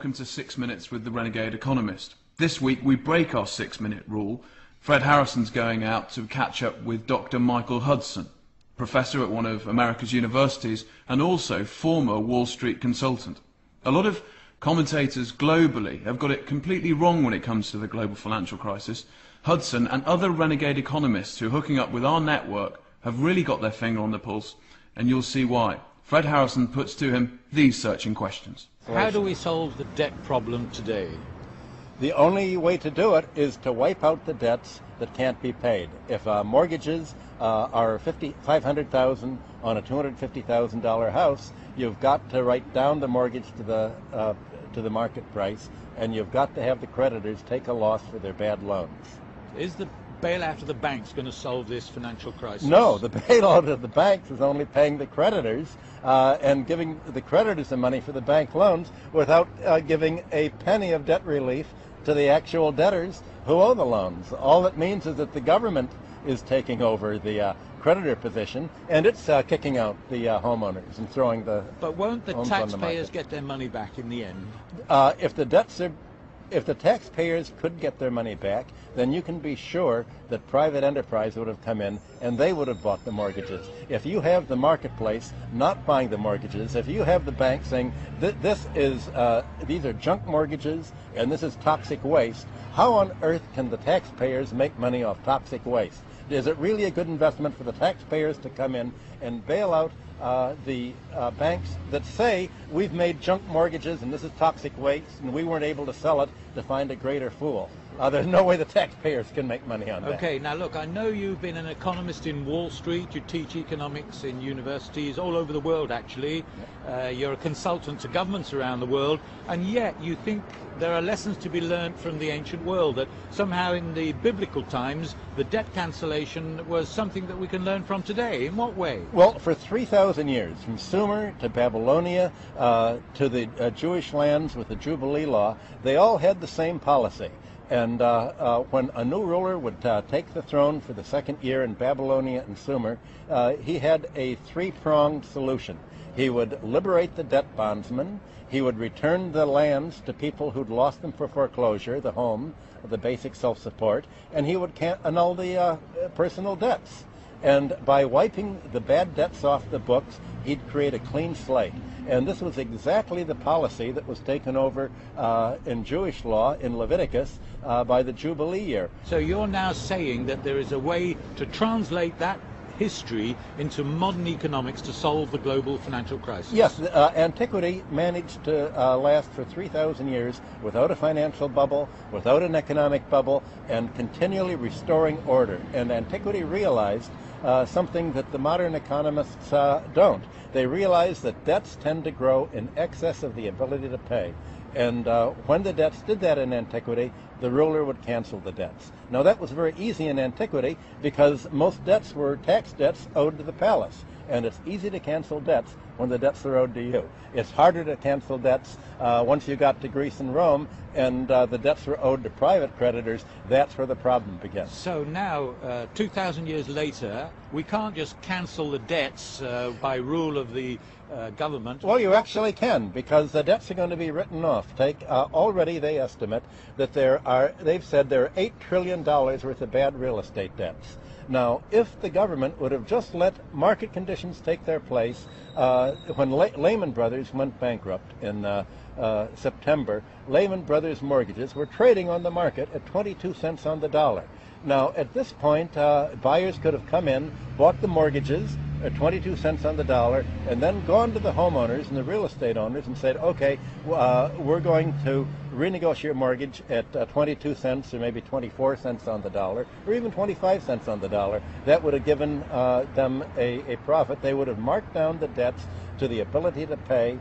welcome to 6 Minutes with the Renegade Economist. This week we break our 6-minute rule. Fred Harrison's going out to catch up with Dr. Michael Hudson, professor at one of America's universities and also former Wall Street consultant. A lot of commentators globally have got it completely wrong when it comes to the global financial crisis. Hudson and other renegade economists who are hooking up with our network have really got their finger on the pulse, and you'll see why. Fred Harrison puts to him these searching questions. How do we solve the debt problem today? The only way to do it is to wipe out the debts that can't be paid. If mortgages are $500,000 on a $250,000 house, you've got to write down the mortgage to the market price, and you've got to have the creditors take a loss for their bad loans. Is the bailout of the banks going to solve this financial crisis? No, the bailout of the banks is only paying the creditors and giving the creditors the money for the bank loans without giving a penny of debt relief to the actual debtors who owe the loans. All it means is that the government is taking over the creditor position, and it's kicking out the homeowners and throwing the But won't the homes on the taxpayers market. get their money back in the end? If the taxpayers could get their money back, then you can be sure that private enterprise would have come in and they would have bought the mortgages. If you have the marketplace not buying the mortgages, if you have the bank saying these are junk mortgages and this is toxic waste, how on earth can the taxpayers make money off toxic waste? Is it really a good investment for the taxpayers to come in and bail out the banks that say we've made junk mortgages and this is toxic waste and we weren't able to sell it to find a greater fool? There's no way the taxpayers can make money on that. Okay, now look, I know you've been an economist in Wall Street, you teach economics in universities all over the world actually, you're a consultant to governments around the world, and yet you think there are lessons to be learned from the ancient world, that somehow in the biblical times the debt cancellation was something that we can learn from today. In what way? Well, for 3,000 years, from Sumer to Babylonia to the Jewish lands with the Jubilee law, they all had the same policy. And when a new ruler would take the throne for the second year in Babylonia and Sumer, he had a three-pronged solution. He would liberate the debt bondsmen, he would return the lands to people who'd lost them for foreclosure, the home, the basic self-support, and he would annul the personal debts. And by wiping the bad debts off the books, he'd create a clean slate. And this was exactly the policy that was taken over in Jewish law in Leviticus by the Jubilee year. So you're now saying that there is a way to translate that history into modern economics to solve the global financial crisis? Yes, antiquity managed to last for 3,000 years without a financial bubble, without an economic bubble, and continually restoring order. And antiquity realized something that the modern economists don't. They realize that debts tend to grow in excess of the ability to pay. And when the debts did that in antiquity, the ruler would cancel the debts. Now that was very easy in antiquity because most debts were tax debts owed to the palace. And it's easy to cancel debts when the debts are owed to you. It's harder to cancel debts once you got to Greece and Rome and the debts were owed to private creditors. That's where the problem begins. So now, 2,000 years later, we can't just cancel the debts by rule of the government. Well, you actually can, because the debts are going to be written off. Already they estimate that they've said there are $8 trillion worth of bad real estate debts. Now, if the government would have just let market conditions take their place, when Lehman Brothers went bankrupt in September, Lehman Brothers mortgages were trading on the market at 22 cents on the dollar. Now, at this point, buyers could have come in, bought the mortgages at 22 cents on the dollar, and then gone to the homeowners and the real estate owners and said, okay, we're going to renegotiate your mortgage at 22 cents or maybe 24 cents on the dollar, or even 25 cents on the dollar. That would have given them a profit. They would have marked down the debts to the ability to pay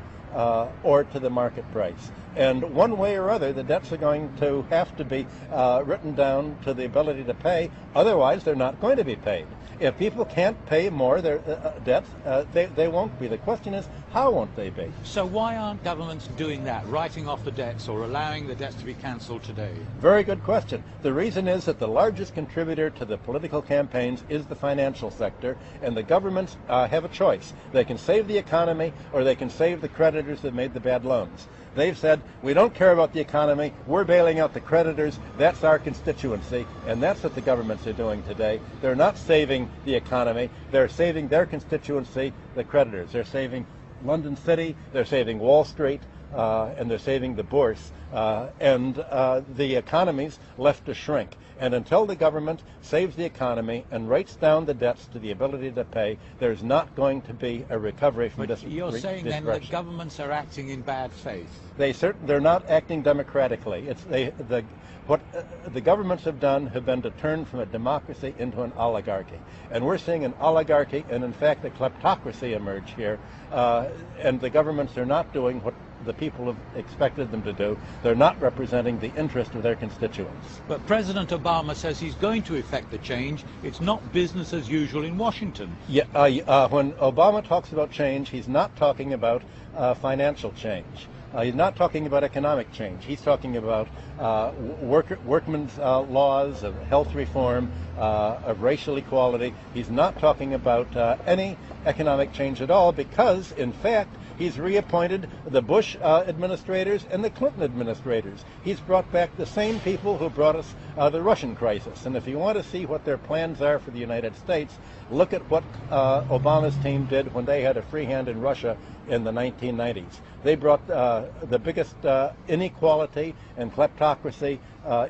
or to the market price. And one way or other, the debts are going to have to be written down to the ability to pay. Otherwise, they're not going to be paid. If people can't pay more their debts, they won't be. The question is, how won't they be? So why aren't governments doing that, writing off the debts or allowing the debts to be cancelled today? Very good question. The reason is that the largest contributor to the political campaigns is the financial sector, and the governments have a choice. They can save the economy or they can save the creditors that made the bad loans. They've said, we don't care about the economy, we're bailing out the creditors, that's our constituency, and that's what the governments are doing today. They're not saving the economy, they're saving their constituency, the creditors. They're saving London City, they're saving Wall Street, and they're saving the bourse, and the economy's left to shrink. And until the government saves the economy and writes down the debts to the ability to pay, there's not going to be a recovery from this. But you're saying then that governments are acting in bad faith? They're not acting democratically. What the governments have done have been to turn from a democracy into an oligarchy. And we're seeing an oligarchy and, in fact, a kleptocracy emerge here. And the governments are not doing what the people have expected them to do. They're not representing the interest of their constituents. But President Obama says he's going to effect the change. It's not business as usual in Washington. Yeah, when Obama talks about change, he's not talking about financial change. He's not talking about economic change. He's talking about workmen's laws, of health reform, of racial equality. He's not talking about any economic change at all because, in fact, he's reappointed the Bush administrators and the Clinton administrators. He's brought back the same people who brought us the Russian crisis. And if you want to see what their plans are for the United States, look at what Obama's team did when they had a free hand in Russia in the 1990s. They brought the biggest inequality and kleptocracy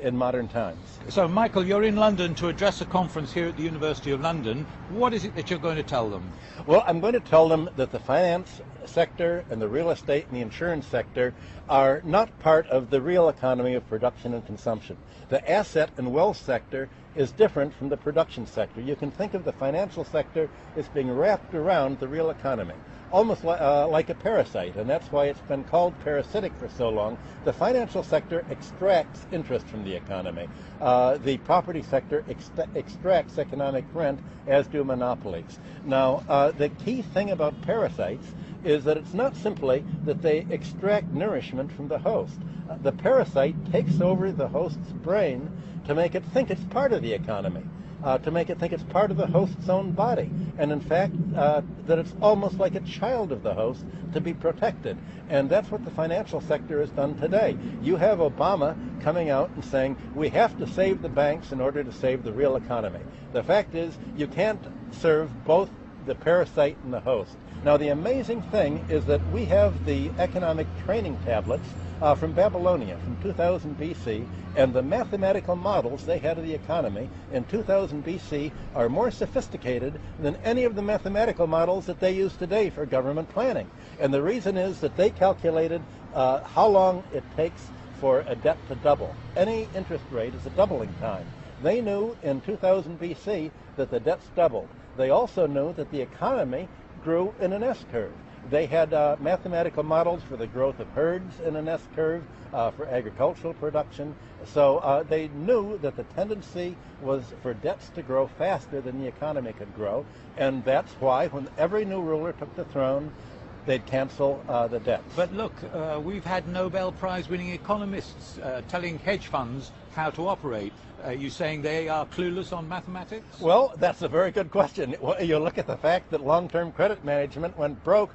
in modern times. So, Michael, you're in London to address a conference here at the University of London. What is it that you're going to tell them? Well, I'm going to tell them that the finance sector and the real estate and the insurance sector are not part of the real economy of production and consumption. The asset and wealth sector is different from the production sector. You can think of the financial sector as being wrapped around the real economy, almost like a parasite, and that's why it's been called parasitic for so long. The financial sector extracts interest from the economy. The property sector extracts economic rent, as do monopolies. Now, the key thing about parasites is that it's not simply that they extract nourishment from the host. The parasite takes over the host's brain to make it think it's part of the economy. To make it think it's part of the host's own body, and in fact that it's almost like a child of the host to be protected. And that's what the financial sector has done today. You have Obama coming out and saying we have to save the banks in order to save the real economy. The fact is you can't serve both the parasite and the host. Now the amazing thing is that we have the economic training tablets from Babylonia from 2000 BC, and the mathematical models they had of the economy in 2000 BC are more sophisticated than any of the mathematical models that they use today for government planning. And the reason is that they calculated how long it takes for a debt to double. Any interest rate is a doubling time. They knew in 2000 BC that the debts doubled. They also knew that the economy grew in an S-curve. They had mathematical models for the growth of herds in an S-curve, for agricultural production. So they knew that the tendency was for debts to grow faster than the economy could grow. And that's why when every new ruler took the throne, they'd cancel the debts. But look, we've had Nobel Prize-winning economists telling hedge funds how to operate. Are you saying they are clueless on mathematics? Well, that's a very good question. You look at the fact that long-term credit management went broke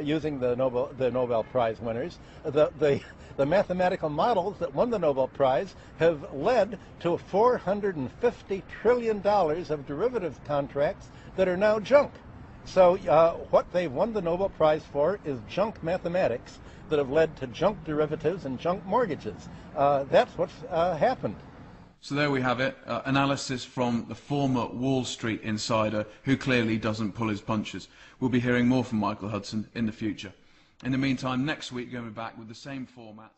using the Nobel Prize winners. The mathematical models that won the Nobel Prize have led to $450 trillion of derivatives contracts that are now junk. So what they've won the Nobel Prize for is junk mathematics that have led to junk derivatives and junk mortgages. That's what's happened. So there we have it, analysis from the former Wall Street insider who clearly doesn't pull his punches. We'll be hearing more from Michael Hudson in the future. In the meantime, next week we're going to be back with the same format.